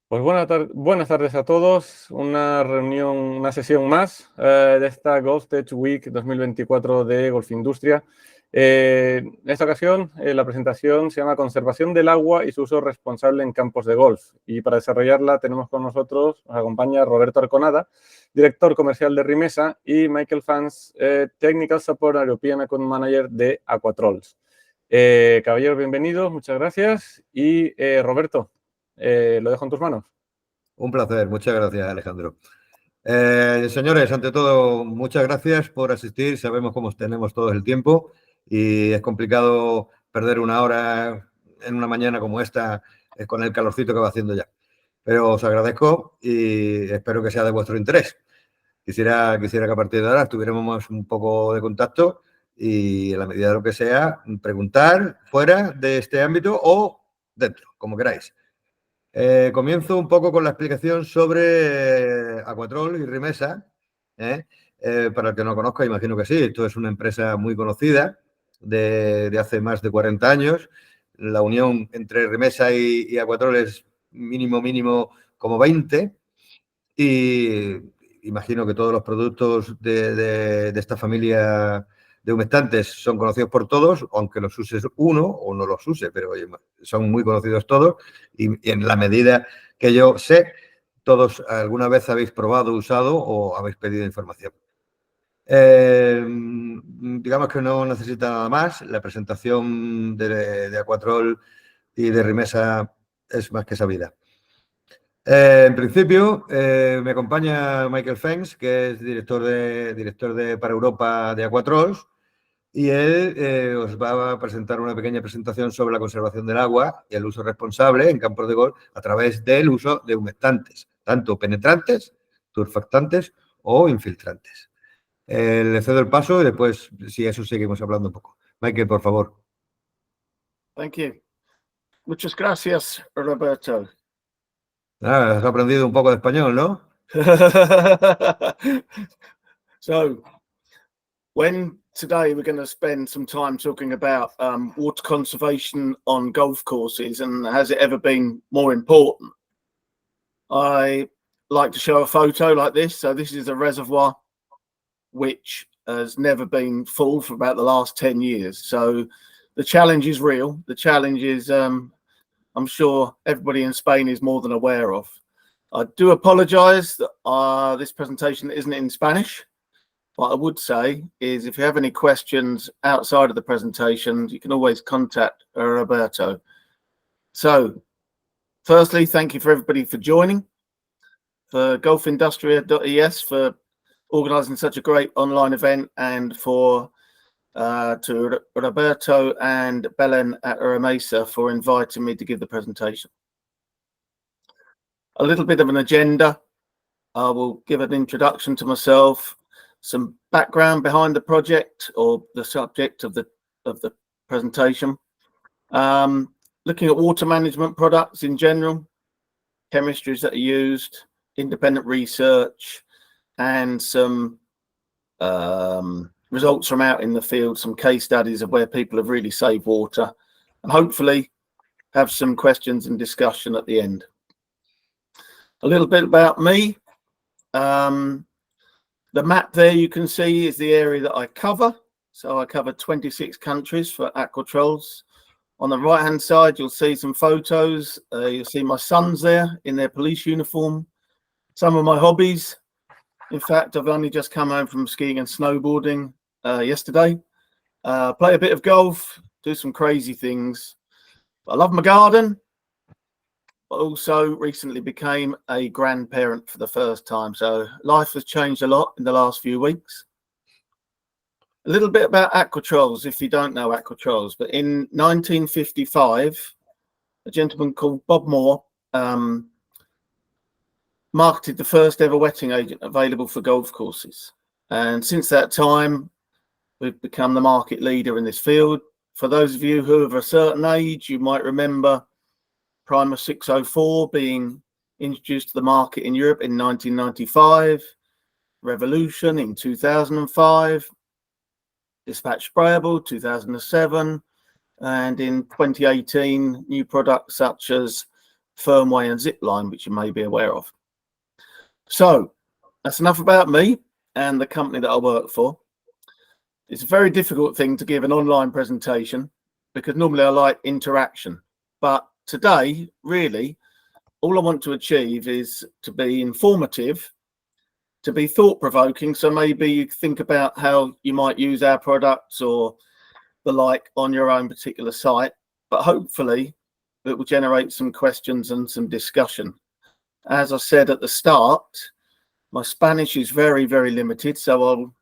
Pues buenas tardes a todos. Una reunión, una sesión más de esta Golf Tech Week 2024 de Golf Industria. En esta ocasión, la presentación se llama Conservación del agua y su uso responsable en campos de golf. Y para desarrollarla tenemos con nosotros, nos acompaña Roberto Arconada, director comercial de Rimesa, y Michael Fans, Technical Support European Account Manager de Aquatrols. Caballeros, bienvenidos, muchas gracias. Y Roberto, lo dejo en tus manos. Un placer, muchas gracias, Alejandro. Señores, ante todo, muchas gracias por asistir. Sabemos cómo tenemos todo el tiempo y es complicado perder una hora en una mañana como esta con el calorcito que va haciendo ya. Pero os agradezco y espero que sea de vuestro interés. Quisiera que a partir de ahora tuviéramos un poco de contacto y, en la medida de lo que sea, preguntar fuera de este ámbito o dentro, como queráis. Comienzo un poco con la explicación sobre Aquatrols y Rimesa. Para el que no conozca, imagino que sí. Esto es una empresa muy conocida de hace más de 40 años. La unión entre Rimesa y Aquatrols es mínimo como 20. Y imagino que todos los productos de esta familia de humectantes son conocidos por todos, aunque los uses uno o no los use, pero son muy conocidos todos y en la medida que yo sé, todos alguna vez habéis probado, usado o habéis pedido información. Digamos que no necesita nada más. La presentación de Aquatrol y de Rimesa es más que sabida. En principio, me acompaña Michael Fens, que es director para Europa de Aquatrols, y él os va a presentar una pequeña presentación sobre la conservación del agua y el uso responsable en campos de golf a través del uso de humectantes, tanto penetrantes, surfactantes o infiltrantes. Le cedo el paso y después, si eso, seguimos hablando un poco. Michael, por favor. Thank you. Muchas gracias, Roberto. Has aprendido un poco de español, ¿no? So, today we're going to spend some time talking about water conservation on golf courses, and has it ever been more important? I like to show a photo like this. So this is a reservoir which has never been full for about the last 10 years. So the challenge is real. The challenge is, I'm sure everybody in Spain is more than aware of. I do apologize that this presentation isn't in Spanish. What I would say is, if you have any questions outside of the presentation, you can always contact Roberto. So, firstly, thank you for everybody for joining, for golfindustria.es for organising such a great online event, and to Roberto and Belen at Rimesa for inviting me to give the presentation. A little bit of an agenda. I will give an introduction to myself, some background behind the project or the subject of the presentation, looking at water management products in general, chemistries that are used, independent research, and some results from out in the field, some case studies of where people have really saved water, and hopefully have some questions and discussion at the end. A little bit about me. The map there you can see is the area that I cover. So I cover 26 countries for Aquatrols. On the right hand side, you'll see some photos. You'll see my sons there in their police uniform. Some of my hobbies. In fact, I've only just come home from skiing and snowboarding yesterday. Play a bit of golf, do some crazy things. I love my garden, but also recently became a grandparent for the first time. So life has changed a lot in the last few weeks. A little bit about Aquatrols, if you don't know Aquatrols, but in 1955, a gentleman called Bob Moore marketed the first ever wetting agent available for golf courses. And since that time, we've become the market leader in this field. For those of you who are of a certain age, you might remember Primer 604 being introduced to the market in Europe in 1995, Revolution in 2005, Dispatch Sprayable 2007, and in 2018, new products such as firmway and zip line, which you may be aware of. So that's enough about me and the company that I work for. It's a very difficult thing to give an online presentation because normally I like interaction. But today, really, all I want to achieve is to be informative, to be thought-provoking. So maybe you think about how you might use our products or the like on your own particular site. But hopefully it will generate some questions and some discussion. As I said at the start, my Spanish is very, very limited. So I'll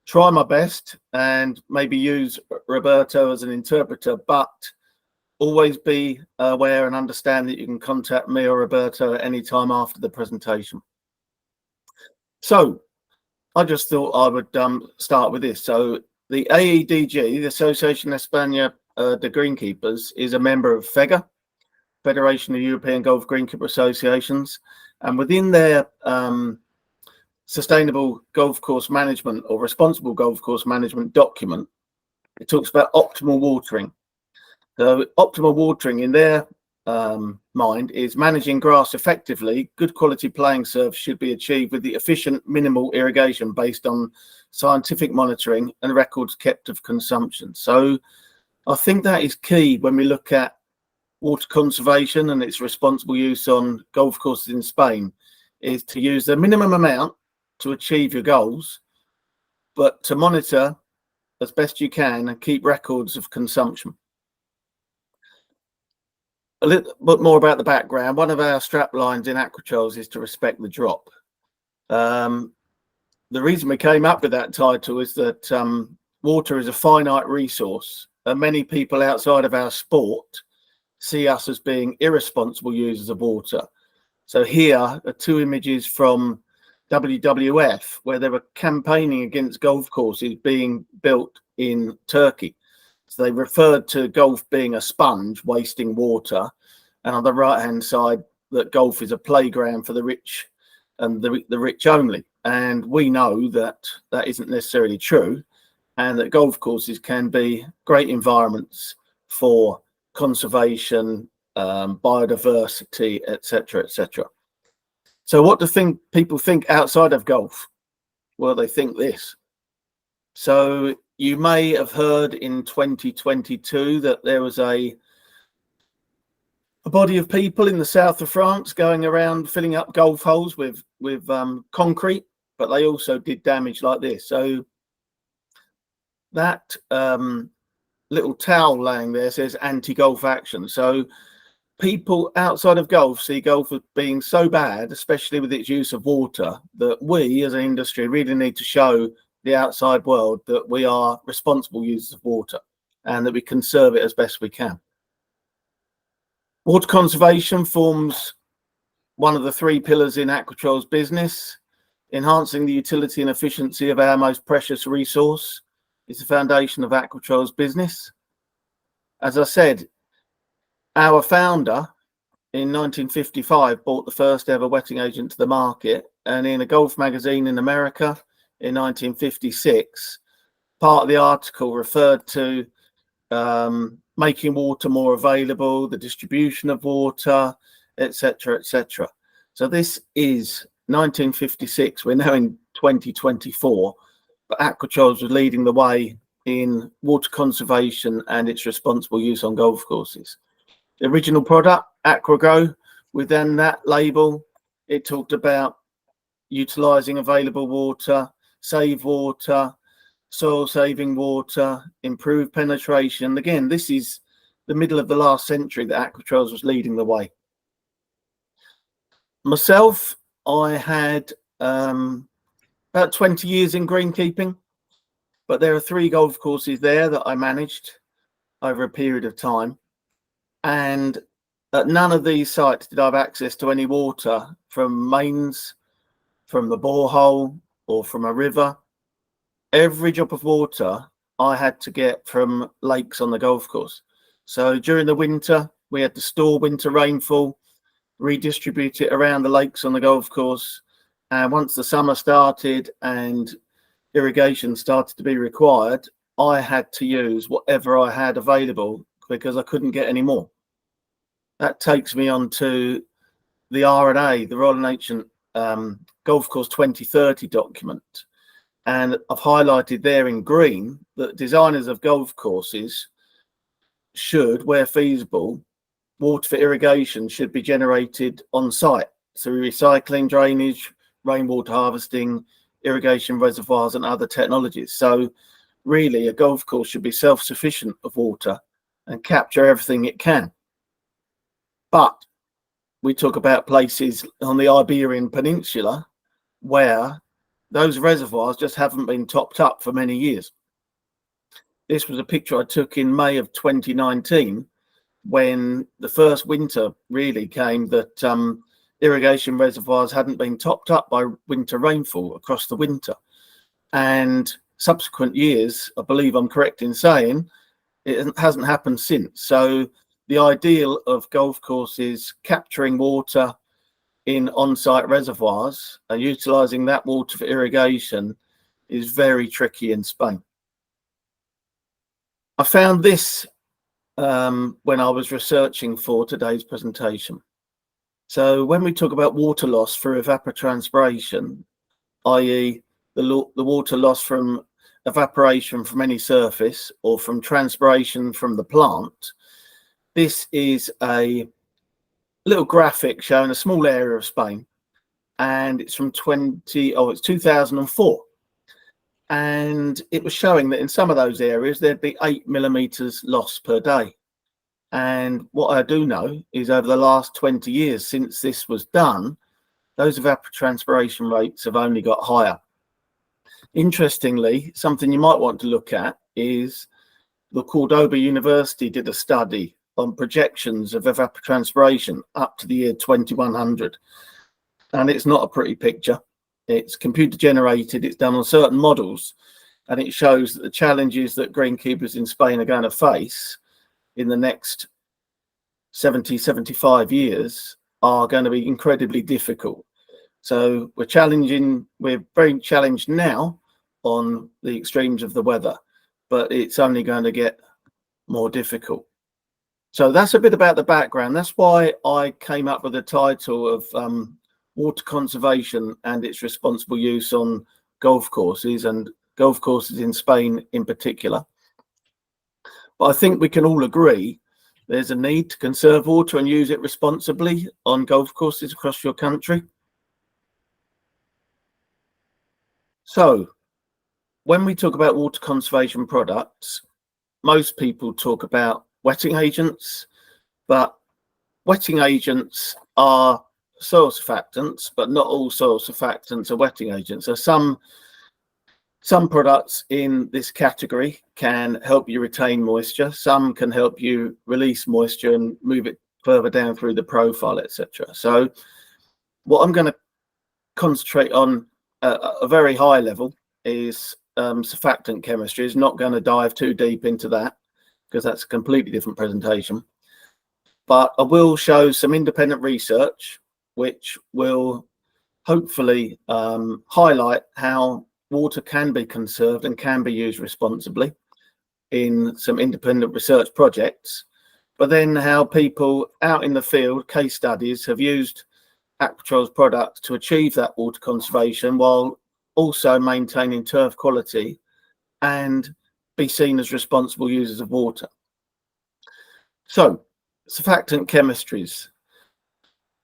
try my best and maybe use Roberto as an interpreter, but always be aware and understand that you can contact me or Roberto at any time after the presentation. So I just thought I would start with this. So the AEDG, the Association España de Greenkeepers, is a member of FEGA, Federation of European Golf Greenkeeper Associations, and within their sustainable golf course management or responsible golf course management document, it talks about optimal watering. So optimal watering in their mind is managing grass effectively. Good quality playing surface should be achieved with the efficient minimal irrigation based on scientific monitoring and records kept of consumption. So I think that is key when we look at water conservation and its responsible use on golf courses in Spain, is to use the minimum amount to achieve your goals, but to monitor as best you can and keep records of consumption. A little bit more about the background. One of our strap lines in Aquatrols is to respect the drop. The reason we came up with that title is that water is a finite resource, and many people outside of our sport see us as being irresponsible users of water. So here are two images from WWF, where they were campaigning against golf courses being built in Turkey. So they referred to golf being a sponge, wasting water. And on the right-hand side, that golf is a playground for the rich and the rich only. And we know that that isn't necessarily true, and that golf courses can be great environments for conservation, biodiversity, etc., etc. So what do people think outside of golf? Well, they think this. So you may have heard in 2022 that there was a body of people in the south of France going around filling up golf holes with concrete, but they also did damage like this. So that little towel laying there says anti-golf action. So people outside of golf see golf as being so bad, especially with its use of water, that we as an industry really need to show the outside world that we are responsible users of water and that we conserve it as best we can. Water conservation forms one of the three pillars in Aquatrols business. Enhancing the utility and efficiency of our most precious resource is the foundation of Aquatrols business. As I said, our founder in 1955 bought the first ever wetting agent to the market, and in a golf magazine in America in 1956, part of the article referred to making water more available, the distribution of water, etc., etc. So this is 1956. We're now in 2024, but Aquatrols was leading the way in water conservation and its responsible use on golf courses. The original product, AquaGrow, within that label, it talked about utilizing available water, save water, soil saving water, improve penetration. Again, this is the middle of the last century that Aquatrols was leading the way. Myself, I had about 20 years in greenkeeping, but there are 3 golf courses there that I managed over a period of time. And at none of these sites did I have access to any water from mains, from the borehole, or from a river. Every drop of water I had to get from lakes on the golf course. So during the winter, we had to store winter rainfall, redistribute it around the lakes on the golf course. And once the summer started and irrigation started to be required, I had to use whatever I had available because I couldn't get any more. that takes me on to the R&A, the Royal and Ancient Golf Course 2030 document. And I've highlighted there in green that designers of golf courses should, where feasible, water for irrigation should be generated on site through recycling, drainage, rainwater harvesting, irrigation reservoirs and other technologies. So really a golf course should be self-sufficient of water and capture everything it can. But we talk about places on the Iberian Peninsula where those reservoirs just haven't been topped up for many years. This was a picture I took in May of 2019 when the first winter really came that irrigation reservoirs hadn't been topped up by winter rainfall across the winter. And subsequent years, I believe I'm correct in saying, it hasn't happened since. So the ideal of golf courses capturing water in on-site reservoirs and utilising that water for irrigation is very tricky in Spain. I found this when I was researching for today's presentation. So when we talk about water loss through evapotranspiration, i.e. the water loss from evaporation from any surface or from transpiration from the plant, this is a little graphic showing a small area of Spain, and it's from 2004. And it was showing that in some of those areas there'd be 8 millimeters loss per day. And what I do know is over the last 20 years since this was done, those evapotranspiration rates have only got higher. Interestingly, something you might want to look at is the Cordoba University did a study on projections of evapotranspiration up to the year 2100. And it's not a pretty picture. It's computer generated, it's done on certain models, and it shows that the challenges that greenkeepers in Spain are going to face in the next 70, 75 years are going to be incredibly difficult. So we're very challenged now on the extremes of the weather, but it's only going to get more difficult. So that's a bit about the background. That's why I came up with the title of water conservation and its responsible use on golf courses, and golf courses in Spain in particular. But I think we can all agree there's a need to conserve water and use it responsibly on golf courses across your country. So when we talk about water conservation products, most people talk about wetting agents, but wetting agents are soil surfactants, but not all soil surfactants are wetting agents. So some products in this category can help you retain moisture, some can help you release moisture and move it further down through the profile, etc. So what I'm going to concentrate on at a very high level is surfactant chemistry. Is not going to dive too deep into that because that's a completely different presentation. But I will show some independent research which will hopefully highlight how water can be conserved and can be used responsibly in some independent research projects, but then how people out in the field, case studies, have used Aquatrols products to achieve that water conservation while also maintaining turf quality and be seen as responsible users of water. So, surfactant chemistries.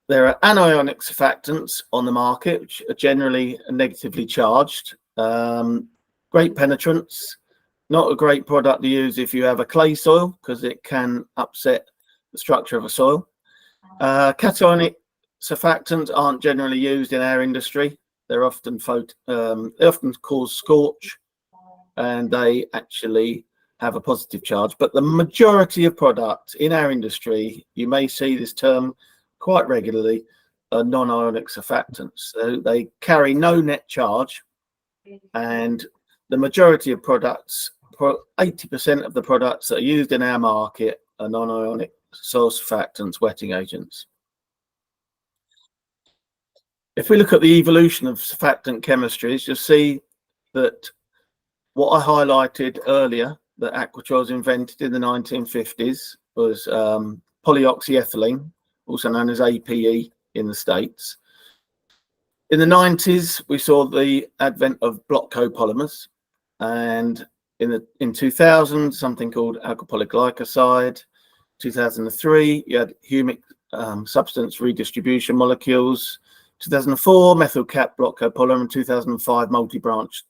There are anionic surfactants on the market, which are generally negatively charged. Great penetrants, not a great product to use if you have a clay soil because it can upset the structure of a soil. Cationic surfactants aren't generally used in our industry. They're often cause scorch, and they actually have a positive charge. But the majority of products in our industry, you may see this term quite regularly, are non-ionic surfactants. So they carry no net charge, and the majority of products, 80% of the products that are used in our market, are non-ionic soil surfactants, wetting agents. If we look at the evolution of surfactant chemistries, you'll see that what I highlighted earlier, that Aquatrols invented in the 1950s, was polyoxyethylene, also known as APE in the States. In the 90s, we saw the advent of block copolymers, and in 2000, something called alcoholic glycoside. 2003, you had humic substance redistribution molecules. 2004, methyl cap block copolymer, and 2005, multi-branch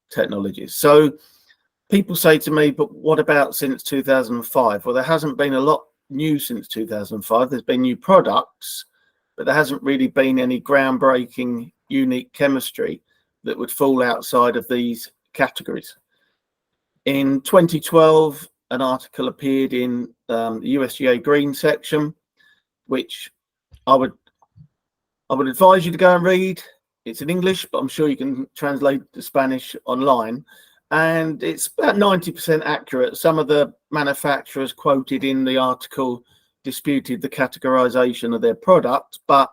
technologies. So people say to me, but what about since 2005? Well, there hasn't been a lot new since 2005. There's been new products, but there hasn't really been any groundbreaking, unique chemistry that would fall outside of these categories. In 2012, an article appeared in the USDA Green section, which I would advise you to go and read. It's in English, but I'm sure you can translate to Spanish online. And it's about 90% accurate. Some of the manufacturers quoted in the article disputed the categorization of their product. But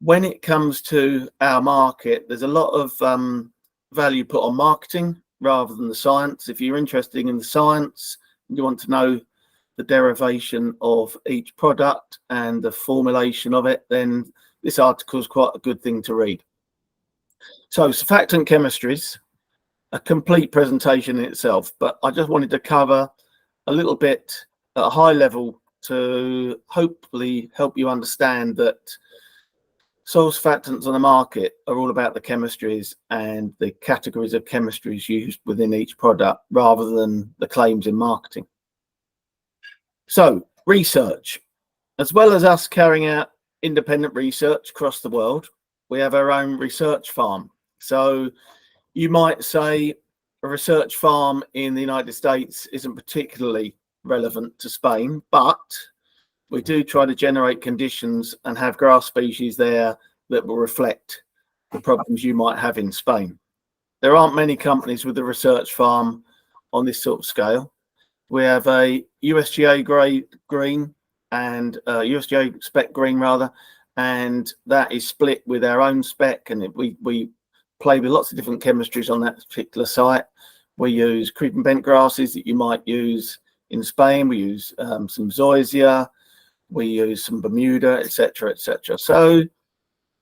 when it comes to our market, there's a lot of value put on marketing rather than the science. If you're interested in the science, you want to know the derivation of each product and the formulation of it, then this article is quite a good thing to read. So surfactant chemistries, a complete presentation in itself, but I just wanted to cover a little bit at a high level to hopefully help you understand that soil surfactants on the market are all about the chemistries and the categories of chemistries used within each product rather than the claims in marketing. So research, as well as us carrying out independent research across the world, we have our own research farm. So you might say a research farm in the United States isn't particularly relevant to Spain, but we do try to generate conditions and have grass species there that will reflect the problems you might have in Spain. There aren't many companies with a research farm on this sort of scale. We have a USDA grade green and USDA spec green rather, and that is split with our own spec, and we play with lots of different chemistries on that particular site. We use creeping bent grasses that you might use in Spain. We use some zoysia. We use some Bermuda, etc., etc. So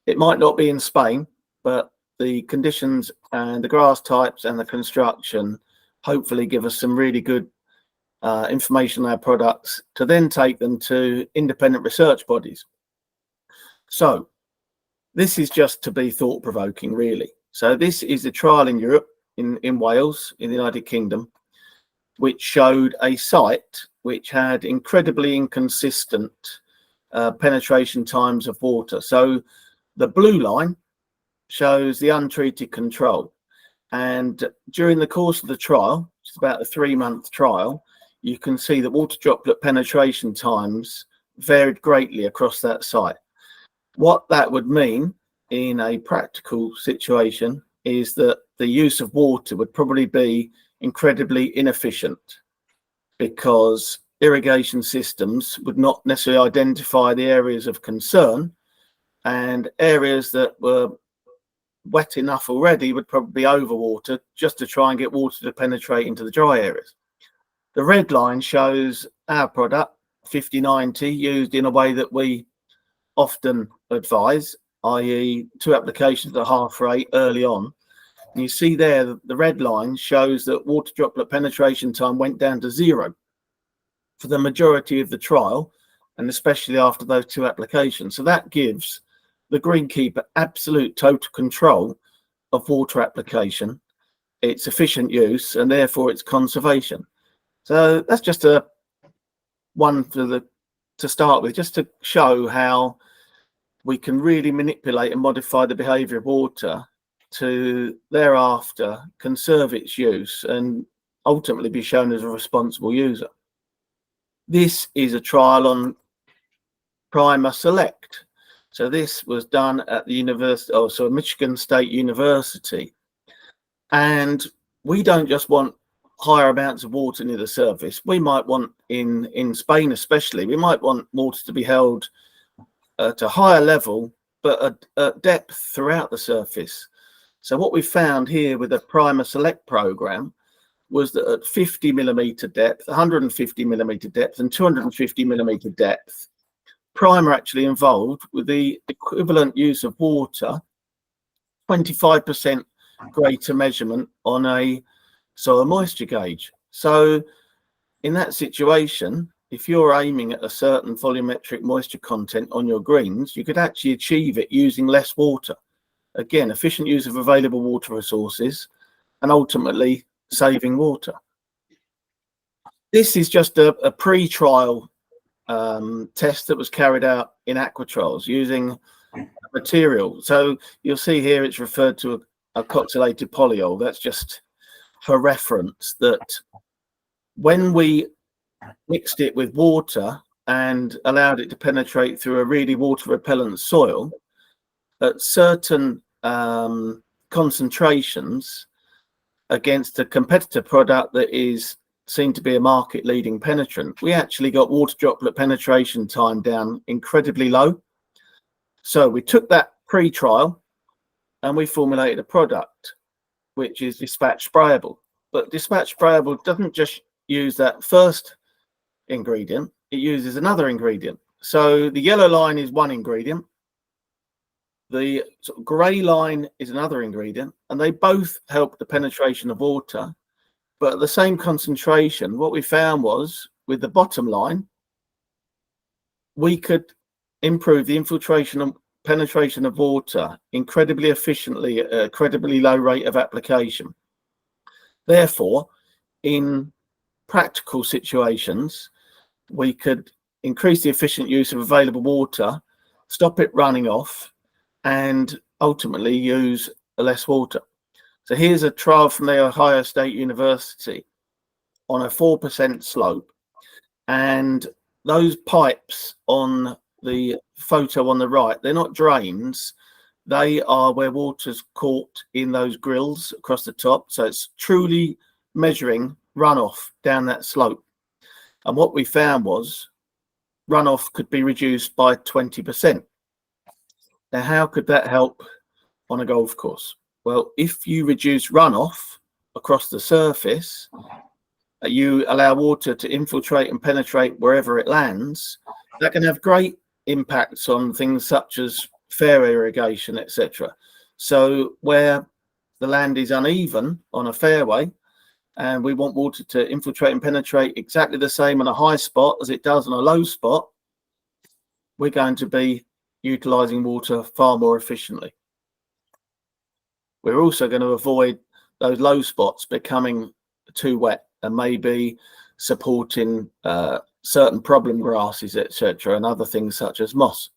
it might not be in Spain, but the conditions and the grass types and the construction hopefully give us some really good information on our products to then take them to independent research bodies. So this is just to be thought-provoking, really. So this is a trial in Europe, in Wales, in the United Kingdom, which showed a site which had incredibly inconsistent penetration times of water. So the blue line shows the untreated control. And during the course of the trial, it's about a 3-month trial, you can see that water droplet penetration times varied greatly across that site. What that would mean in a practical situation is that the use of water would probably be incredibly inefficient because irrigation systems would not necessarily identify the areas of concern, and areas that were wet enough already would probably be overwatered just to try and get water to penetrate into the dry areas. The red line shows our product, 5090, used in a way that we often advise, i.e. 2 applications at half rate early on. And you see there, the red line shows that water droplet penetration time went down to 0 for the majority of the trial, and especially after those 2 applications. So that gives the greenkeeper absolute total control of water application, its efficient use, and therefore its conservation. So that's just a one to start with, just to show how we can really manipulate and modify the behavior of water to thereafter conserve its use and ultimately be shown as a responsible user. This is a trial on Primer Select. So this was done at the Michigan State University. And we don't just want higher amounts of water near the surface. We might want, in Spain especially, we might want water to be held at a higher level, but at depth throughout the surface. So what we found here with the Primer Select program was that at 50 millimeter depth, 150 millimeter depth, and 250 millimeter depth, primer actually involved with the equivalent use of water, 25% greater measurement on a soil moisture gauge. So in that situation, if you're aiming at a certain volumetric moisture content on your greens, you could actually achieve it using less water. Again, efficient use of available water resources and ultimately saving water. This is just a pre-trial test that was carried out in Aquatrols using material. So you'll see here it's referred to a coxylated polyol. That's just for reference, that when we mixed it with water and allowed it to penetrate through a really water repellent soil at certain concentrations against a competitor product that is seen to be a market leading penetrant, we actually got water droplet penetration time down incredibly low. So we took that pre-trial and we formulated a product which is dispatch sprayable. But dispatch sprayable doesn't just use that first ingredient, it uses another ingredient. So the yellow line is one ingredient, the sort of grey line is another ingredient, and they both help the penetration of water. But at the same concentration, what we found was with the bottom line, we could improve the infiltration and penetration of water incredibly efficiently at a incredibly low rate of application. Therefore, in practical situations, we could increase the efficient use of available water, stop it running off, and ultimately use less water. So here's a trial from the Ohio State University on a 4% slope, and those pipes on the photo on the right, they're not drains, they are where water's caught in those grills across the top. So it's truly measuring runoff down that slope. And what we found was runoff could be reduced by 20%. Now, how could that help on a golf course? Well, if you reduce runoff across the surface, you allow water to infiltrate and penetrate wherever it lands, that can have great impacts on things such as fair irrigation, etc. So where the land is uneven on a fairway, and we want water to infiltrate and penetrate exactly the same on a high spot as it does on a low spot, we're going to be utilizing water far more efficiently. We're also going to avoid those low spots becoming too wet and maybe supporting certain problem grasses, etc., and other things such as moss.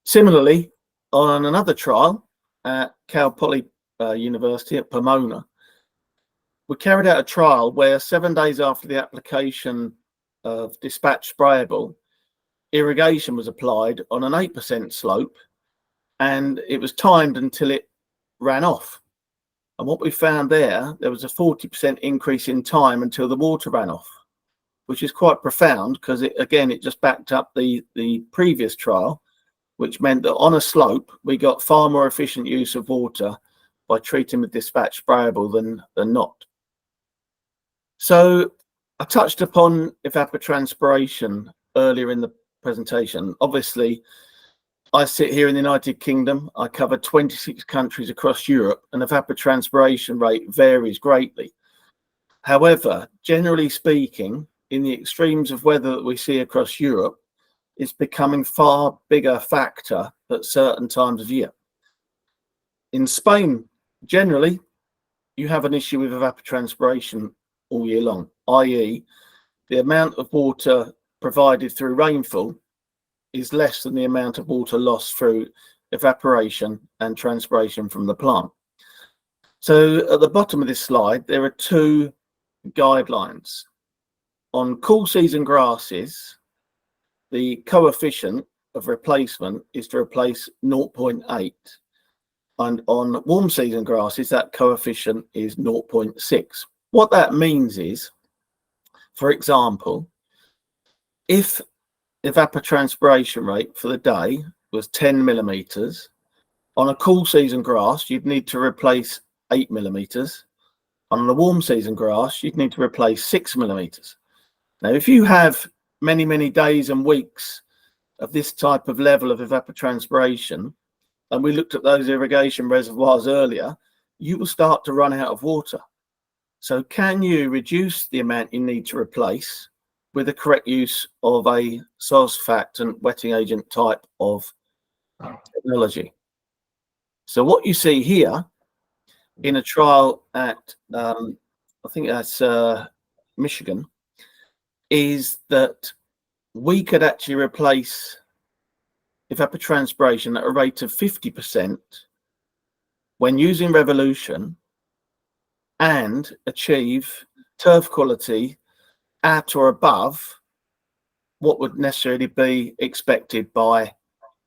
Similarly, on another trial at Cal Poly University at Pomona, we carried out a trial where 7 days after the application of dispatch sprayable, irrigation was applied on an 8% slope, and it was timed until it ran off. And what we found there was a 40% increase in time until the water ran off, which is quite profound because it just backed up the previous trial, which meant that on a slope, we got far more efficient use of water by treating with dispatch sprayable than not. So I touched upon evapotranspiration earlier in the presentation. Obviously, I sit here in the United Kingdom. I cover 26 countries across Europe, and evapotranspiration rate varies greatly. However, generally speaking, in the extremes of weather that we see across Europe, it's becoming far bigger factor at certain times of year. In Spain, generally, you have an issue with evapotranspiration all year long, i.e. the amount of water provided through rainfall is less than the amount of water lost through evaporation and transpiration from the plant. So at the bottom of this slide, there are two guidelines. On cool season grasses, the coefficient of replacement is to replace 0.8. And on warm season grasses, that coefficient is 0.6. What that means is, for example, if evapotranspiration rate for the day was 10 millimeters, on a cool season grass, you'd need to replace 8 millimeters. On the warm season grass, you'd need to replace 6 millimeters. Now, if you have many, many days and weeks of this type of level of evapotranspiration, and we looked at those irrigation reservoirs earlier, you will start to run out of water. So can you reduce the amount you need to replace with the correct use of a soil surfactant wetting agent type of technology? So what you see here in a trial at, I think that's Michigan, is that we could actually replace evapotranspiration at a rate of 50% when using Revolution and achieve turf quality at or above what would necessarily be expected by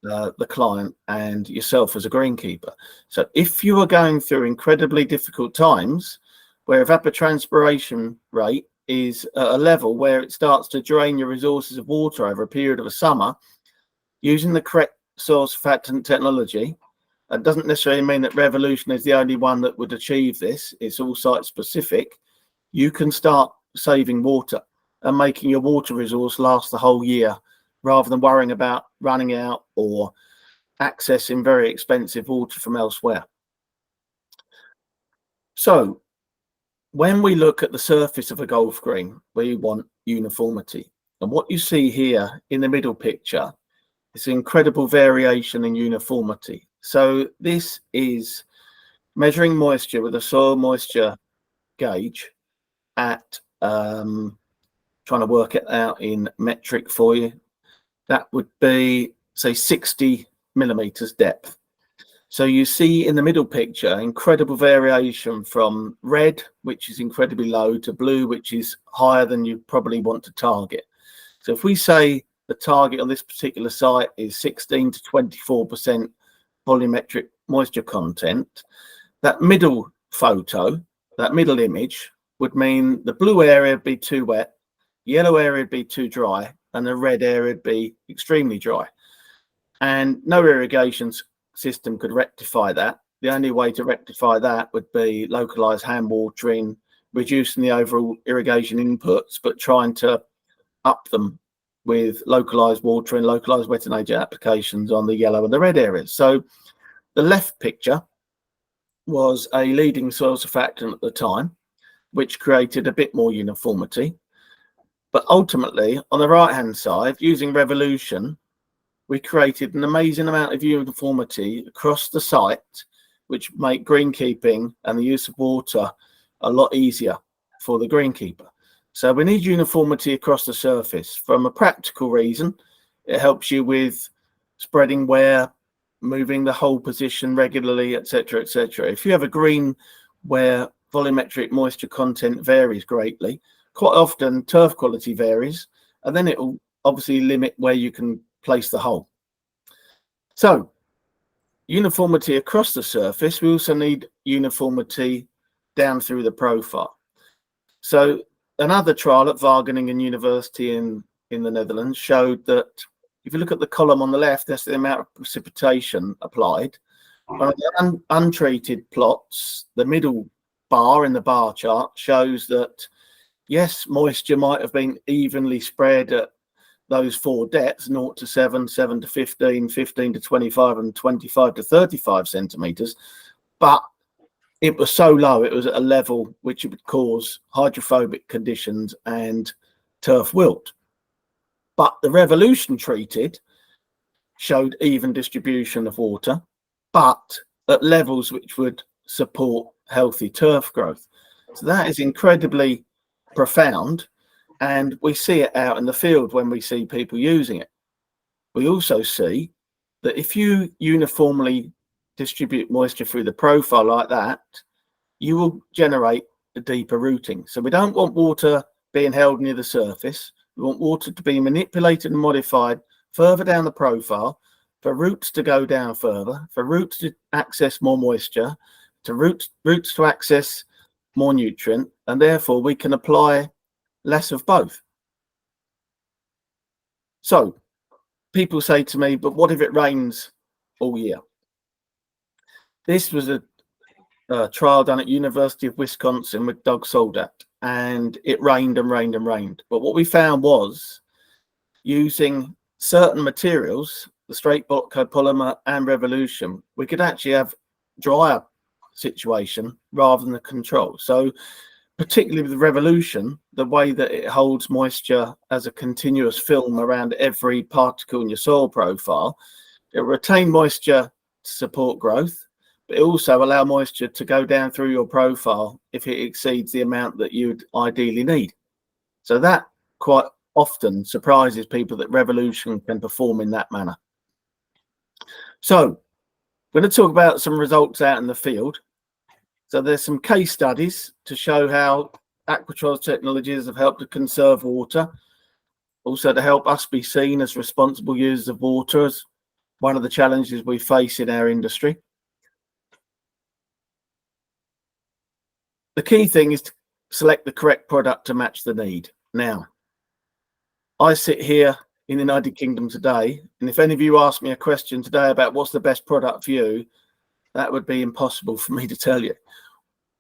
the client and yourself as a greenkeeper. So if you are going through incredibly difficult times where evapotranspiration rate is at a level where it starts to drain your resources of water over a period of a summer, using the correct soil surfactant technology, it doesn't necessarily mean that Revolution is the only one that would achieve this. It's all site specific. You can start saving water and making your water resource last the whole year rather than worrying about running out or accessing very expensive water from elsewhere. So when we look at the surface of a golf green, we want uniformity. And what you see here in the middle picture is incredible variation in uniformity. So this is measuring moisture with a soil moisture gauge at, trying to work it out in metric for you. That would be, say, 60 millimeters depth. So you see in the middle picture, incredible variation from red, which is incredibly low, to blue, which is higher than you probably want to target. So if we say the target on this particular site is 16 to 24% volumetric moisture content, that middle photo, that middle image would mean the blue area would be too wet, yellow area would be too dry, and the red area would be extremely dry. And no irrigation system could rectify that. The only way to rectify that would be localized hand watering, reducing the overall irrigation inputs, but trying to up them with localized watering, localized wetting agent applications on the yellow and the red areas. So the left picture was a leading soil surfactant at the time, which created a bit more uniformity. But ultimately, on the right-hand side, using Revolution, we created an amazing amount of uniformity across the site, which make greenkeeping and the use of water a lot easier for the greenkeeper. So we need uniformity across the surface. From a practical reason, it helps you with spreading wear, moving the whole position regularly, etc., etc. If you have a green where volumetric moisture content varies greatly, quite often turf quality varies, and then it will obviously limit where you can place the hole. So uniformity across the surface. We also need uniformity down through the profile. So another trial at Wageningen University in the Netherlands showed that if you look at the column on the left, that's the amount of precipitation applied. On the untreated plots, the middle bar in the bar chart shows that, yes, moisture might have been evenly spread at those four depths, 0 to 7, 7 to 15, 15 to 25, and 25 to 35 centimeters, but it was so low, it was at a level which would cause hydrophobic conditions and turf wilt. But the Revolution treated showed even distribution of water, but at levels which would support healthy turf growth. So that is incredibly profound, and we see it out in the field when we see people using it. We also see that if you uniformly distribute moisture through the profile like that, you will generate a deeper rooting. So we don't want water being held near the surface. We want water to be manipulated and modified further down the profile, for roots to go down further, for roots to access more moisture, to roots to access more nutrient, and therefore we can apply less of both. So people say to me, but what if it rains all year? This was a trial done at University of Wisconsin with Doug Soldat, and it rained and rained and rained. But what we found was using certain materials, the straight bot copolymer and Revolution, we could actually have drier situation rather than the control. So particularly with the Revolution, the way that it holds moisture as a continuous film around every particle in your soil profile, it will retain moisture to support growth, but it also allow moisture to go down through your profile if it exceeds the amount that you'd ideally need. So that quite often surprises people that Revolution can perform in that manner. So I'm going to talk about some results out in the field. So there's some case studies to show how Aquatrols technologies have helped to conserve water, also to help us be seen as responsible users of water as one of the challenges we face in our industry. The key thing is to select the correct product to match the need. Now, I sit here in the United Kingdom today, and if any of you ask me a question today about what's the best product for you, that would be impossible for me to tell you.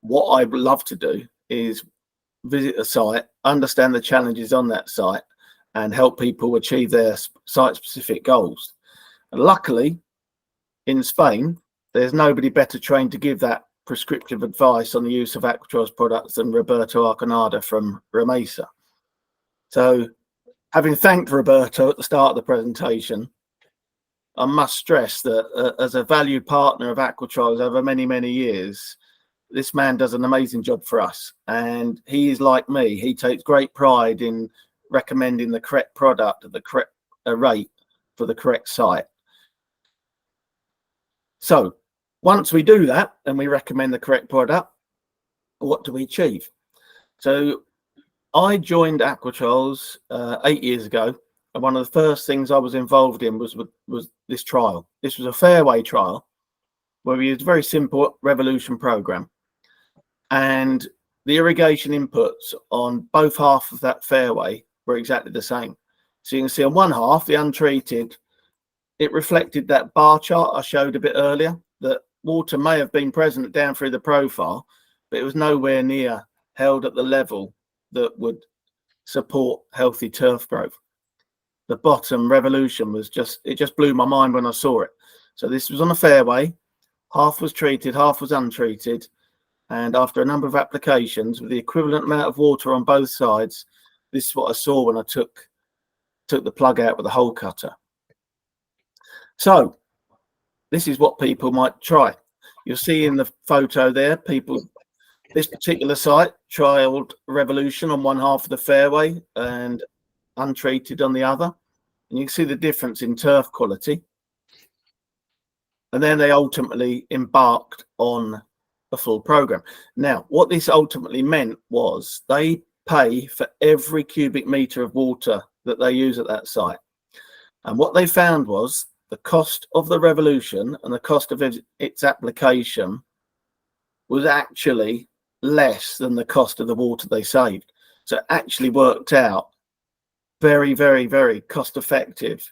What I would love to do is visit a site, understand the challenges on that site, and help people achieve their site-specific goals. And luckily, in Spain, there's nobody better trained to give that prescriptive advice on the use of Aquatrols products than Roberto Arconada from Rimesa. So, having thanked Roberto at the start of the presentation, I must stress that as a valued partner of Aquatrols over many, many years, this man does an amazing job for us. And he is like me. He takes great pride in recommending the correct product at the correct rate for the correct site. So once we do that and we recommend the correct product, what do we achieve? So I joined Aquatrols 8 years ago, and one of the first things I was involved in was this trial. This was a fairway trial where we used a very simple Revolution program, and the irrigation inputs on both half of that fairway were exactly the same. So you can see on one half, the untreated, it reflected that bar chart I showed a bit earlier, that water may have been present down through the profile, but it was nowhere near held at the level that would support healthy turf growth. The bottom Revolution was it just blew my mind when I saw it. So this was on a fairway, half was treated, half was untreated. And after a number of applications with the equivalent amount of water on both sides, this is what I saw when I took the plug out with the hole cutter. So this is what people might try. You'll see in the photo there, this particular site trialed Revolution on one half of the fairway and untreated on the other. And you can see the difference in turf quality. And then they ultimately embarked on a full program. Now, what this ultimately meant was they pay for every cubic meter of water that they use at that site. And what they found was the cost of the Revolution and the cost of its application was actually less than the cost of the water they saved. So it actually worked out very, very, very cost effective,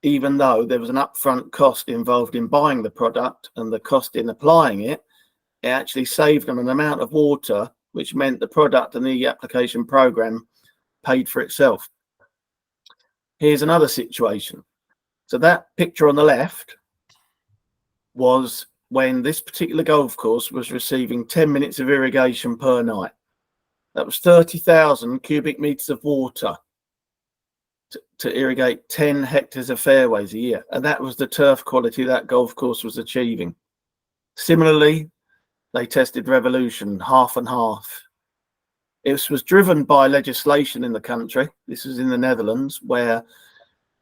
even though there was an upfront cost involved in buying the product and the cost in applying it. It actually saved them an amount of water, which meant the product and the application program paid for itself. Here's another situation. So that picture on the left was when this particular golf course was receiving 10 minutes of irrigation per night. That was 30,000 cubic meters of water to irrigate 10 hectares of fairways a year. And that was the turf quality that golf course was achieving. Similarly, they tested Revolution, half and half. It was driven by legislation in the country. This was in the Netherlands, where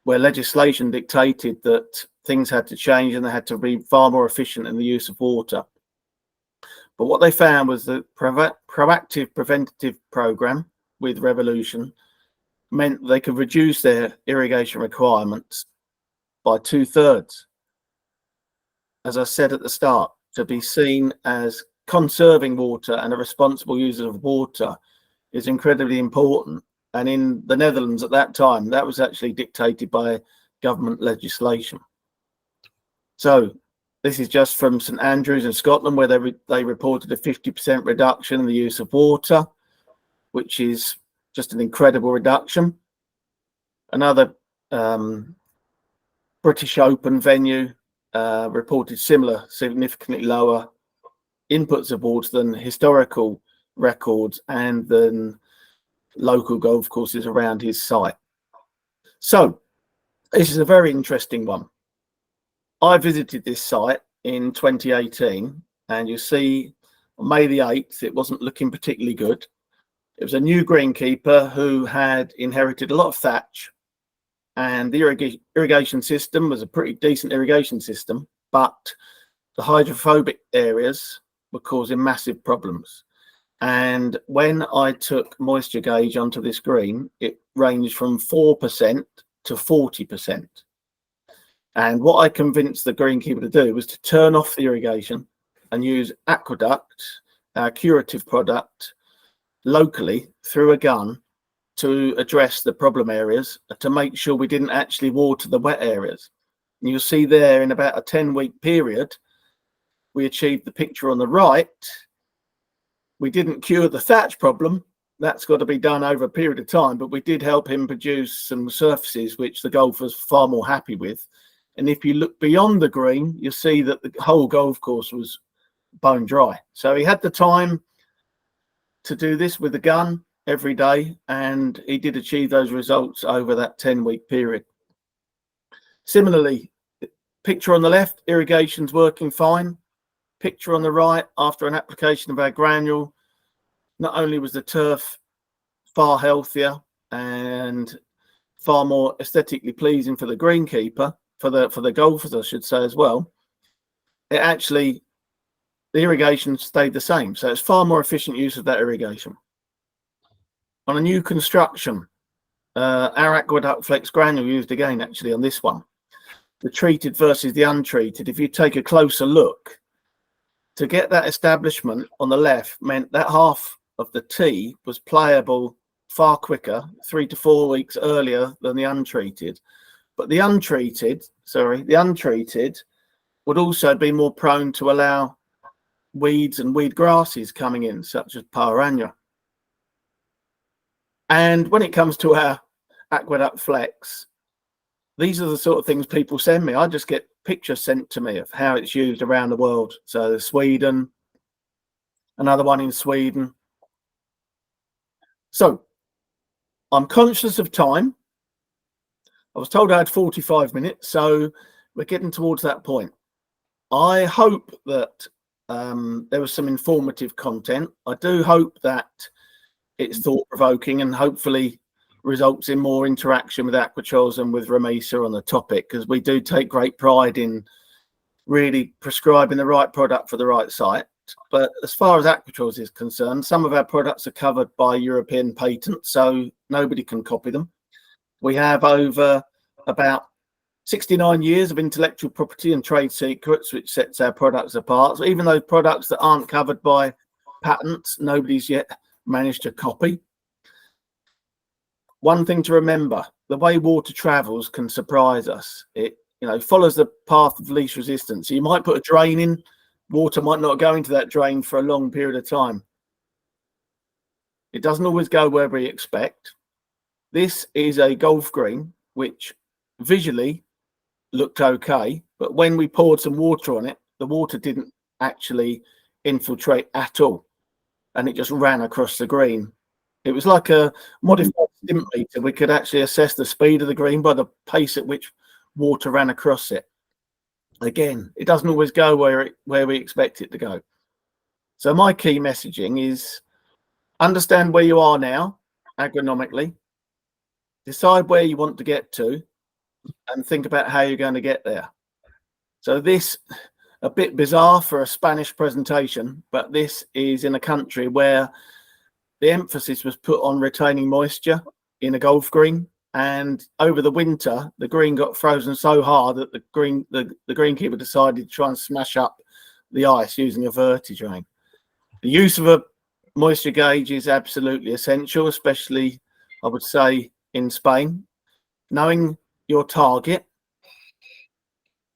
legislation dictated that things had to change and they had to be far more efficient in the use of water. But what they found was that proactive preventative program with Revolution meant they could reduce their irrigation requirements by 2/3. As I said at the start, to be seen as conserving water and a responsible user of water is incredibly important. And in the Netherlands at that time, that was actually dictated by government legislation. So This is just from St Andrews in Scotland, where they reported a 50% reduction in the use of water, which is just an incredible reduction. Another British Open venue reported similar, significantly lower inputs of water than historical records and than local golf courses around his site. So this is a very interesting one. I visited this site in 2018, and you see on May the 8th, it wasn't looking particularly good. It was a new greenkeeper who had inherited a lot of thatch, and the irrigation system was a pretty decent irrigation system, but the hydrophobic areas were causing massive problems. And when I took moisture gauge onto this green, it ranged from 4% to 40%. And what I convinced the greenkeeper to do was to turn off the irrigation and use Aqueduct, our curative product, locally through a gun to address the problem areas, to make sure we didn't actually water the wet areas. And you'll see there in about a 10-week period, we achieved the picture on the right. We didn't cure the thatch problem. That's got to be done over a period of time, but we did help him produce some surfaces which the golfer's far more happy with. And if you look beyond the green, you'll see that the whole golf course was bone dry. So he had the time to do this with a gun every day, and he did achieve those results over that 10-week period. Similarly, picture on the left, irrigation's working fine. Picture on the right, after an application of our granule, not only was the turf far healthier and far more aesthetically pleasing for the greenkeeper, for the golfers, I should say, as well, it actually, the irrigation stayed the same. So it's far more efficient use of that irrigation. On a new construction, our Aqueduct Flex granule used again, actually, on this one. The treated versus the untreated. If you take a closer look, to get that establishment on the left meant that half of the tee was playable far quicker, 3 to 4 weeks earlier than the untreated. But the untreated would also be more prone to allow weeds and weed grasses coming in, such as Paranya. And when it comes to our Aqueduct Flex, these are the sort of things people send me. I just get pictures sent to me of how it's used around the world. So Sweden, another one in Sweden. So I'm conscious of time. I was told I had 45 minutes, so we're getting towards that point. I hope that there was some informative content. I do hope that it's thought-provoking and hopefully results in more interaction with Aquatrols and with Rimesa on the topic, because we do take great pride in really prescribing the right product for the right site. But as far as Aquatrols is concerned, some of our products are covered by European patents, so nobody can copy them. We have over about 69 years of intellectual property and trade secrets, which sets our products apart. So even those products that aren't covered by patents, nobody's yet managed to copy. One thing to remember, the way water travels can surprise us. It, follows the path of least resistance. So you might put a drain in, water might not go into that drain for a long period of time. It doesn't always go where we expect. This is a golf green, which visually looked okay, but when we poured some water on it, the water didn't actually infiltrate at all, and it just ran across the green. It was like a modified stimp meter. We could actually assess the speed of the green by the pace at which water ran across it. Again, it doesn't always go where we expect it to go. So my key messaging is understand where you are now agronomically, decide where you want to get to, and think about how you're going to get there. So this, a bit bizarre for a Spanish presentation, but this is in a country where the emphasis was put on retaining moisture in a golf green, and over the winter the green got frozen so hard that the greenkeeper decided to try and smash up the ice using a vertidrain. The use of a moisture gauge is absolutely essential, especially I would say in Spain. Knowing your target,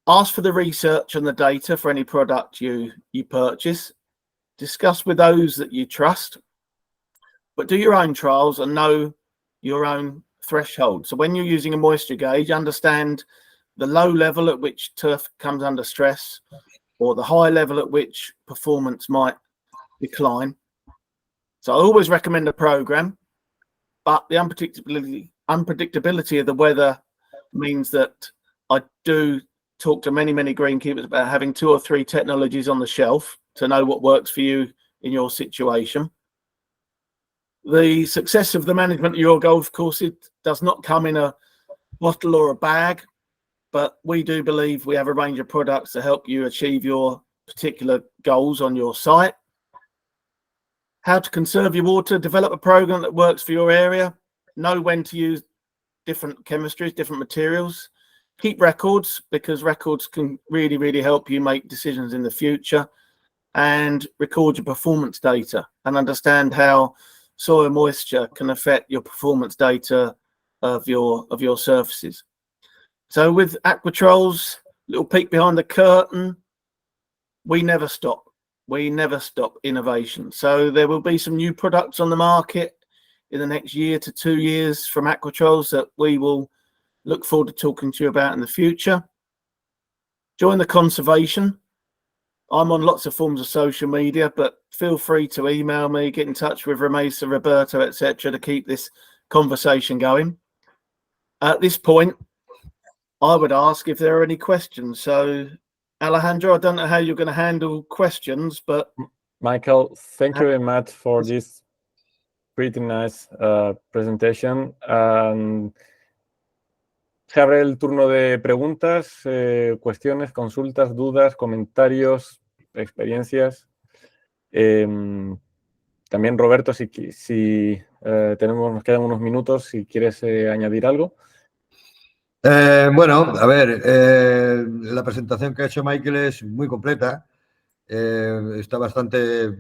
Ask for the research and the data for any product you purchase. Discuss with those that you trust, but do your own trials and know your own threshold. So when you're using a moisture gauge, understand the low level at which turf comes under stress or the high level at which performance might decline. So I always recommend a program, but the unpredictability of the weather means that I do talk to many greenkeepers about having 2 or 3 technologies on the shelf to know what works for you in your situation. The success of the management of your golf course, it does not come in a bottle or a bag, but we do believe we have a range of products to help you achieve your particular goals on your site. How to conserve your water, develop a program that works for your area, know when to use different chemistries, different materials. Keep records, because records can really help you make decisions in the future, and record your performance data and understand how soil moisture can affect your performance data of your surfaces. So with Aquatrols, little peek behind the curtain, we never stop. We never stop innovation. So there will be some new products on the market in the next year to 2 years from Aquatrols that we will look forward to talking to you about in the future. Join the conservation. I'm on lots of forms of social media, but feel free to email me, get in touch with Rimesa, Roberto, etc. to keep this conversation going. At this point, I would ask if there are any questions. So, Alejandro, I don't know how you're going to handle questions, but... Michael, thank you very much for this pretty nice presentation. Se abre el turno de preguntas, cuestiones, consultas, dudas, comentarios, experiencias. También, Roberto, si nos quedan unos minutos, si quieres añadir algo. Bueno, a ver, la presentación que ha hecho Michael es muy completa. Está bastante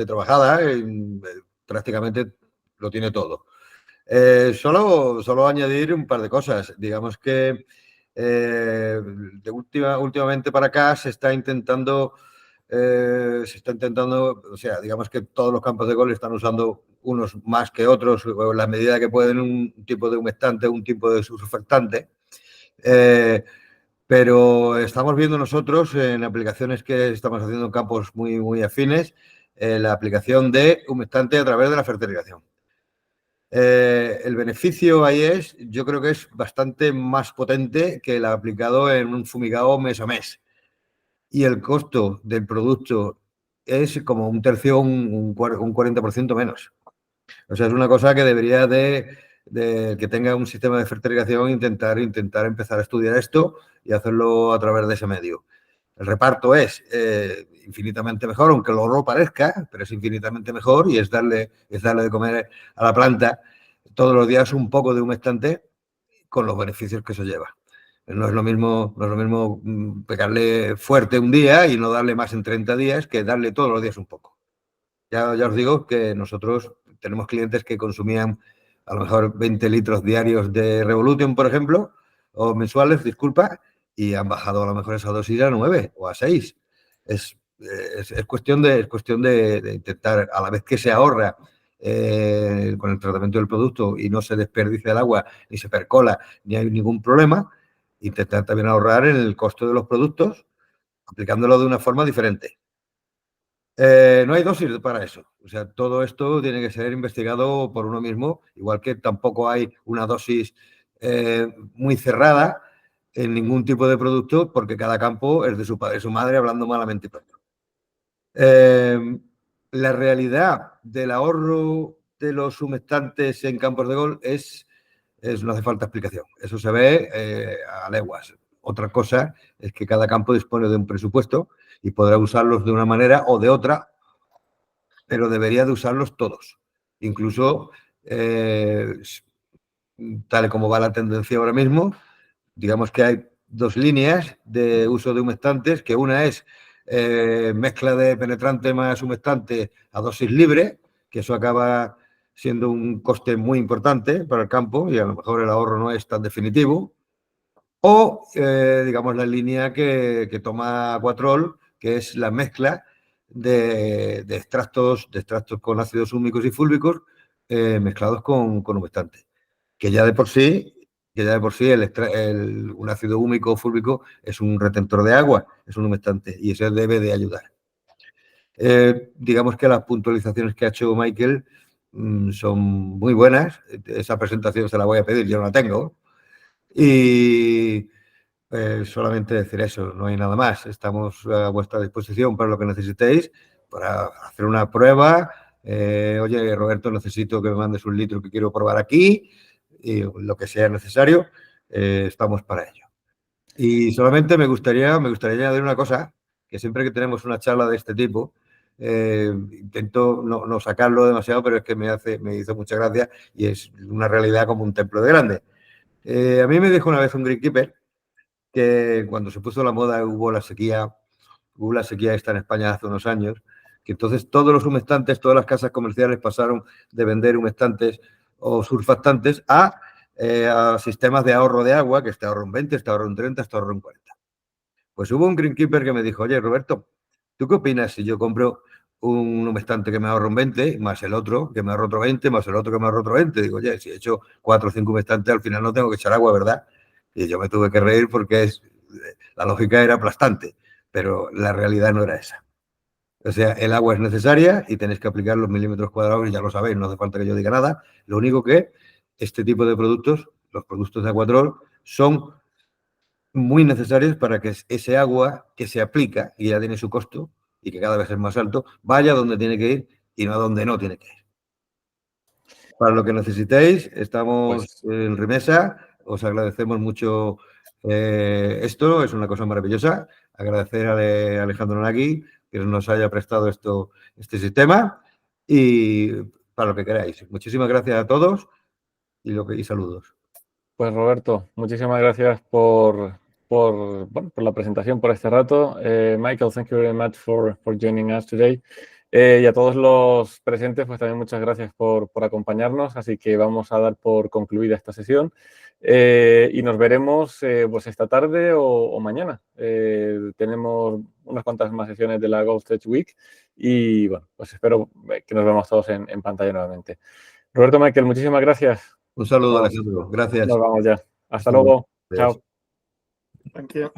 trabajada. Prácticamente lo tiene todo. Solo añadir un par de cosas. Digamos que últimamente para acá se está intentando, o sea, digamos que todos los campos de golf están usando unos más que otros, en la medida que pueden, un tipo de humectante, un tipo de surfactante. Pero estamos viendo nosotros en aplicaciones que estamos haciendo en campos muy afines, la aplicación de humectante a través de la fertilización. El beneficio ahí yo creo que es bastante más potente que el aplicado en un fumigado mes a mes. Y el costo del producto es como un tercio, un 40% menos. O sea, es una cosa que debería de que tenga un sistema de fertilización, intentar empezar a estudiar esto y hacerlo a través de ese medio. El reparto es infinitamente mejor, aunque no lo parezca, pero es infinitamente mejor, y es darle de comer a la planta todos los días un poco de humectante con los beneficios que eso lleva. No es lo mismo pegarle fuerte un día y no darle más en 30 días que darle todos los días un poco. Ya os digo que nosotros tenemos clientes que consumían a lo mejor 20 litros diarios de Revolution, por ejemplo, o mensuales, disculpa, y han bajado a lo mejor esa dosis a 9 o a 6. Es cuestión de intentar, a la vez que se ahorra con el tratamiento del producto y no se desperdicia el agua, ni se percola, ni hay ningún problema, intentar también ahorrar en el costo de los productos, aplicándolo de una forma diferente. No hay dosis para eso. O sea, todo esto tiene que ser investigado por uno mismo, igual que tampoco hay una dosis muy cerrada en ningún tipo de producto, porque cada campo es de su padre y su madre, hablando malamente pronto. La realidad del ahorro de los humectantes en campos de golf no hace falta explicación. Eso se ve a leguas. Otra cosa es que cada campo dispone de un presupuesto y podrá usarlos de una manera o de otra, pero debería de usarlos todos. Incluso, tal y como va la tendencia ahora mismo, digamos que hay 2 líneas de uso de humectantes, que una es mezcla de penetrante más humectante a dosis libre, que eso acaba siendo un coste muy importante para el campo y a lo mejor el ahorro no es tan definitivo. o, digamos, la línea que toma Aquatrol, que es la mezcla de extractos con ácidos húmicos y fúlbicos mezclados con humectantes, que ya de por sí un ácido húmico o fúlbico es un retentor de agua, es un humectante, y eso debe de ayudar. Digamos que las puntualizaciones que ha hecho Michael son muy buenas. Esa presentación se la voy a pedir, yo no la tengo. Y solamente decir eso, no hay nada más. Estamos a vuestra disposición para lo que necesitéis, para hacer una prueba. Oye, Roberto, necesito que me mandes 1 litro que quiero probar aquí, y lo que sea necesario, estamos para ello. Y solamente me gustaría añadir una cosa, que siempre que tenemos una charla de este tipo, intento no sacarlo demasiado, pero es que me hizo mucha gracia y es una realidad como un templo de grande. A mí me dijo una vez un greenkeeper que cuando se puso la moda hubo la sequía esta en España hace unos años, que entonces todos los humectantes, todas las casas comerciales pasaron de vender humectantes o surfactantes a sistemas de ahorro de agua, que este ahorro un 20, este ahorro un 30, este ahorro un 40. Pues hubo un greenkeeper que me dijo, oye, Roberto, ¿tú qué opinas si yo compro un humectante que me ahorra un 20, más el otro que me ahorra otro 20, más el otro que me ahorra otro 20? Digo, oye, si he hecho 4 o 5 humectantes, al final no tengo que echar agua, ¿verdad? Y yo me tuve que reír porque la lógica era aplastante, pero la realidad no era esa. O sea, el agua es necesaria y tenéis que aplicar los milímetros cuadrados, y ya lo sabéis, no hace falta que yo diga nada. Lo único que este tipo de productos, los productos de Aquatrol, son muy necesarios para que ese agua que se aplica, y ya tiene su costo, y que cada vez es más alto, vaya donde tiene que ir y no a donde no tiene que ir. Para lo que necesitéis, estamos en Rimesa. Os agradecemos mucho esto, es una cosa maravillosa. Agradecer a Alejandro Nagui que nos haya prestado este sistema, y para lo que queráis. Muchísimas gracias a todos y saludos. Pues Roberto, muchísimas gracias bueno, por la presentación, por este rato. Michael, thank you very much for joining us today. Y a todos los presentes, pues también muchas gracias por acompañarnos. Así que vamos a dar por concluida esta sesión y nos veremos pues esta tarde o mañana. Tenemos unas cuantas más sesiones de la Golf Tech Week y bueno, pues espero que nos vemos todos en pantalla nuevamente. Roberto, Michael, muchísimas gracias. Un saludo, Alejandro. Gracias. Nos vamos ya. Hasta luego. Adiós. Chao. Thank you.